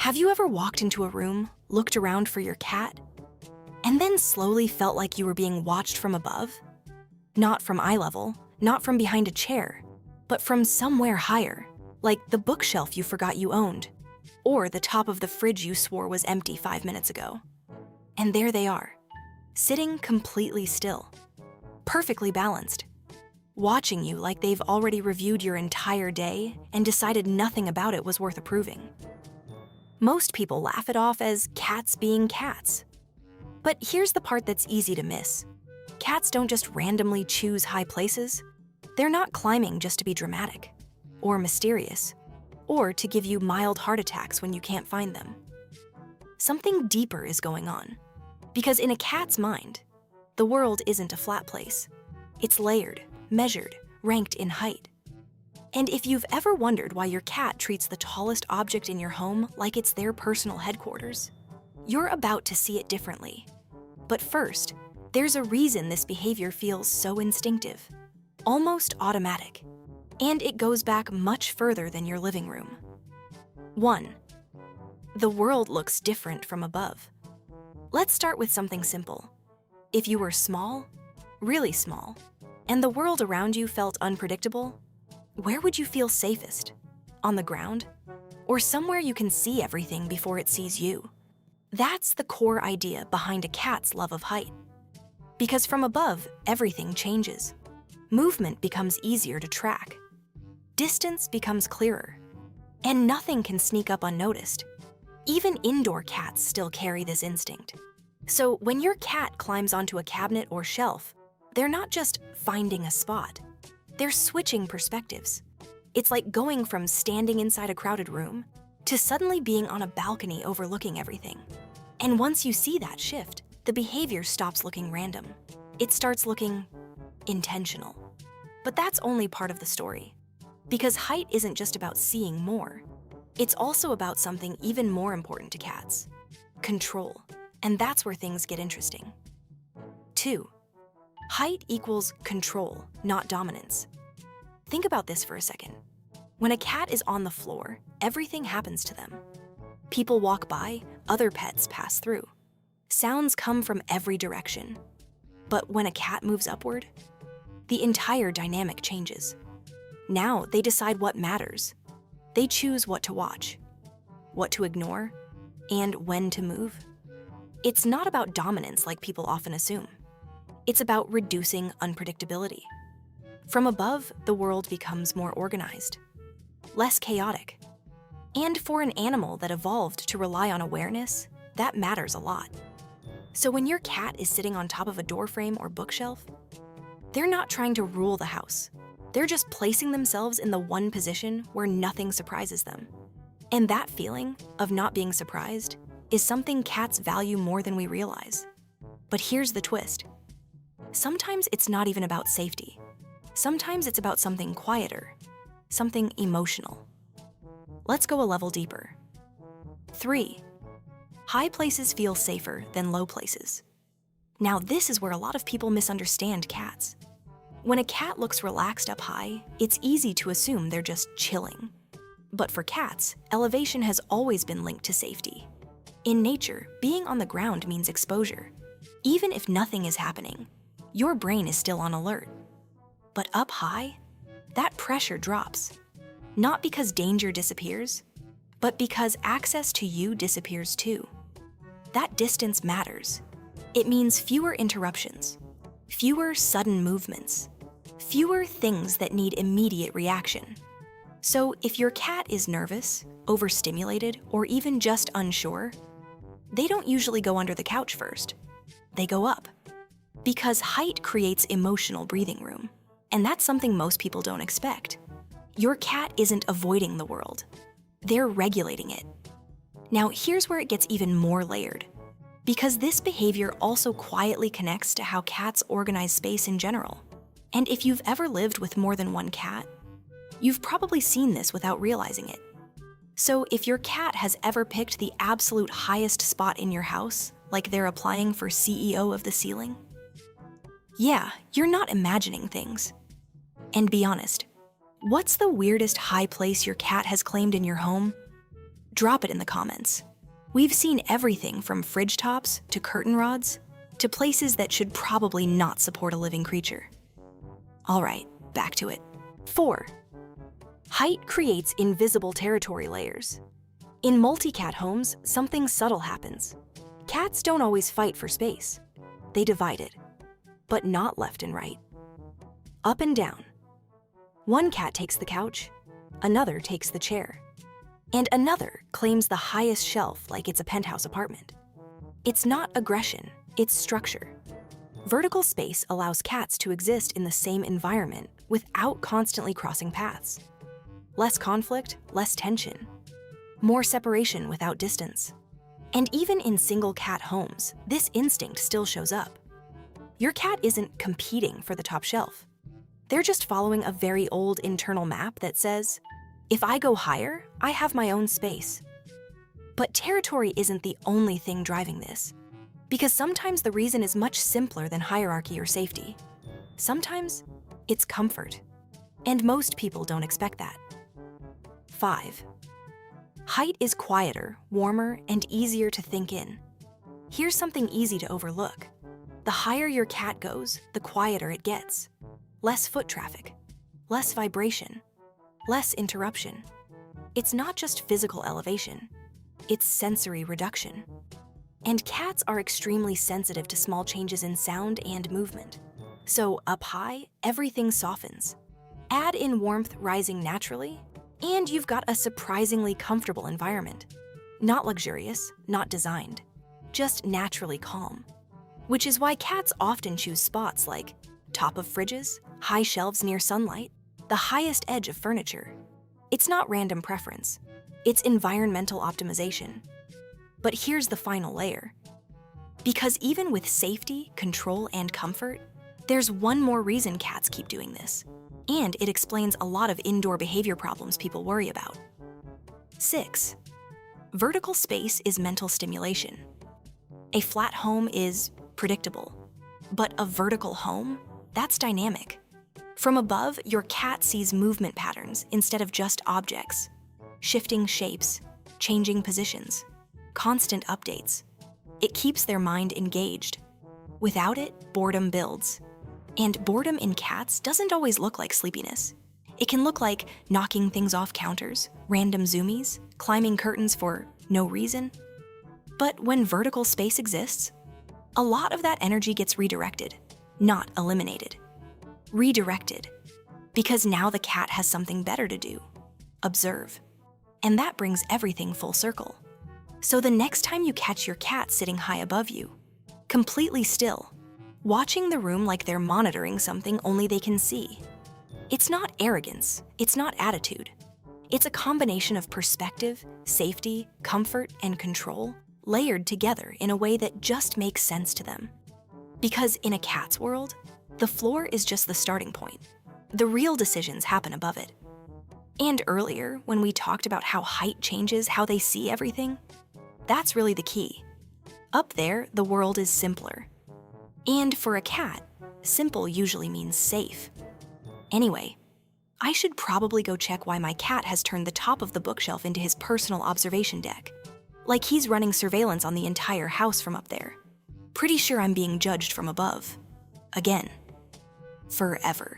Have you ever walked into a room, looked around for your cat, and then slowly felt like you were being watched from above? Not from eye level, not from behind a chair, but from somewhere higher, like the bookshelf you forgot you owned, or the top of the fridge you swore was empty 5 minutes ago. And there they are, sitting completely still, perfectly balanced, watching you like they've already reviewed your entire day and decided nothing about it was worth approving. Most people laugh it off as cats being cats. But here's the part that's easy to miss. Cats don't just randomly choose high places. They're not climbing just to be dramatic, or mysterious, or to give you mild heart attacks when you can't find them. Something deeper is going on. Because in a cat's mind, the world isn't a flat place. It's layered, measured, ranked in height. And if you've ever wondered why your cat treats the tallest object in your home like it's their personal headquarters, you're about to see it differently. But first, there's a reason this behavior feels so instinctive, almost automatic, and it goes back much further than your living room. 1. The world looks different from above. Let's start with something simple. If you were small, really small, and the world around you felt unpredictable, where would you feel safest? On the ground? Or somewhere you can see everything before it sees you? That's the core idea behind a cat's love of height. Because from above, everything changes. Movement becomes easier to track. Distance becomes clearer. And nothing can sneak up unnoticed. Even indoor cats still carry this instinct. So when your cat climbs onto a cabinet or shelf, they're not just finding a spot. They're switching perspectives. It's like going from standing inside a crowded room to suddenly being on a balcony overlooking everything. And once you see that shift, the behavior stops looking random. It starts looking intentional. But that's only part of the story. Because height isn't just about seeing more. It's also about something even more important to cats: control. And that's where things get interesting. 2. Height equals control, not dominance. Think about this for a second. When a cat is on the floor, everything happens to them. People walk by, other pets pass through. Sounds come from every direction. But when a cat moves upward, the entire dynamic changes. Now they decide what matters. They choose what to watch, what to ignore, and when to move. It's not about dominance like people often assume. It's about reducing unpredictability. From above, the world becomes more organized, less chaotic. And for an animal that evolved to rely on awareness, that matters a lot. So when your cat is sitting on top of a doorframe or bookshelf, they're not trying to rule the house. They're just placing themselves in the one position where nothing surprises them. And that feeling of not being surprised is something cats value more than we realize. But here's the twist. Sometimes it's not even about safety. Sometimes it's about something quieter, something emotional. Let's go a level deeper. 3. High places feel safer than low places. Now this is where a lot of people misunderstand cats. When a cat looks relaxed up high, it's easy to assume they're just chilling. But for cats, elevation has always been linked to safety. In nature, being on the ground means exposure. Even if nothing is happening, your brain is still on alert. But up high, that pressure drops. Not because danger disappears, but because access to you disappears too. That distance matters. It means fewer interruptions, fewer sudden movements, fewer things that need immediate reaction. So if your cat is nervous, overstimulated, or even just unsure, they don't usually go under the couch first. They go up. Because height creates emotional breathing room. And that's something most people don't expect. Your cat isn't avoiding the world. They're regulating it. Now here's where it gets even more layered. Because this behavior also quietly connects to how cats organize space in general. And if you've ever lived with more than one cat, you've probably seen this without realizing it. So if your cat has ever picked the absolute highest spot in your house, like they're applying for CEO of the ceiling, yeah, you're not imagining things. And be honest, what's the weirdest high place your cat has claimed in your home? Drop it in the comments. We've seen everything from fridge tops to curtain rods to places that should probably not support a living creature. All right, back to it. 4. Height creates invisible territory layers. In multi-cat homes, something subtle happens. Cats don't always fight for space. They divide it, but not left and right. Up and down. One cat takes the couch, another takes the chair, and another claims the highest shelf like it's a penthouse apartment. It's not aggression, it's structure. Vertical space allows cats to exist in the same environment without constantly crossing paths. Less conflict, less tension. More separation without distance. And even in single cat homes, this instinct still shows up. Your cat isn't competing for the top shelf. They're just following a very old internal map that says, if I go higher, I have my own space. But territory isn't the only thing driving this, because sometimes the reason is much simpler than hierarchy or safety. Sometimes it's comfort, and most people don't expect that. 5. Height is quieter, warmer, and easier to think in. Here's something easy to overlook. The higher your cat goes, the quieter it gets. Less foot traffic, less vibration, less interruption. It's not just physical elevation, it's sensory reduction. And cats are extremely sensitive to small changes in sound and movement. So up high, everything softens. Add in warmth rising naturally, and you've got a surprisingly comfortable environment. Not luxurious, not designed, just naturally calm. Which is why cats often choose spots like top of fridges, high shelves near sunlight, the highest edge of furniture. It's not random preference, it's environmental optimization. But here's the final layer. Because even with safety, control, and comfort, there's one more reason cats keep doing this. And it explains a lot of indoor behavior problems people worry about. 6. Vertical space is mental stimulation. A flat home is predictable, but a vertical home, that's dynamic. From above, your cat sees movement patterns instead of just objects, shifting shapes, changing positions, constant updates. It keeps their mind engaged. Without it, boredom builds. And boredom in cats doesn't always look like sleepiness. It can look like knocking things off counters, random zoomies, climbing curtains for no reason. But when vertical space exists, a lot of that energy gets redirected, not eliminated. Redirected, because now the cat has something better to do, observe. And that brings everything full circle. So the next time you catch your cat sitting high above you, completely still, watching the room like they're monitoring something only they can see. It's not arrogance, it's not attitude. It's a combination of perspective, safety, comfort, and control, layered together in a way that just makes sense to them. Because in a cat's world, the floor is just the starting point. The real decisions happen above it. And earlier, when we talked about how height changes how they see everything, that's really the key. Up there, the world is simpler. And for a cat, simple usually means safe. Anyway, I should probably go check why my cat has turned the top of the bookshelf into his personal observation deck. Like he's running surveillance on the entire house from up there. Pretty sure I'm being judged from above. Again. FurEver.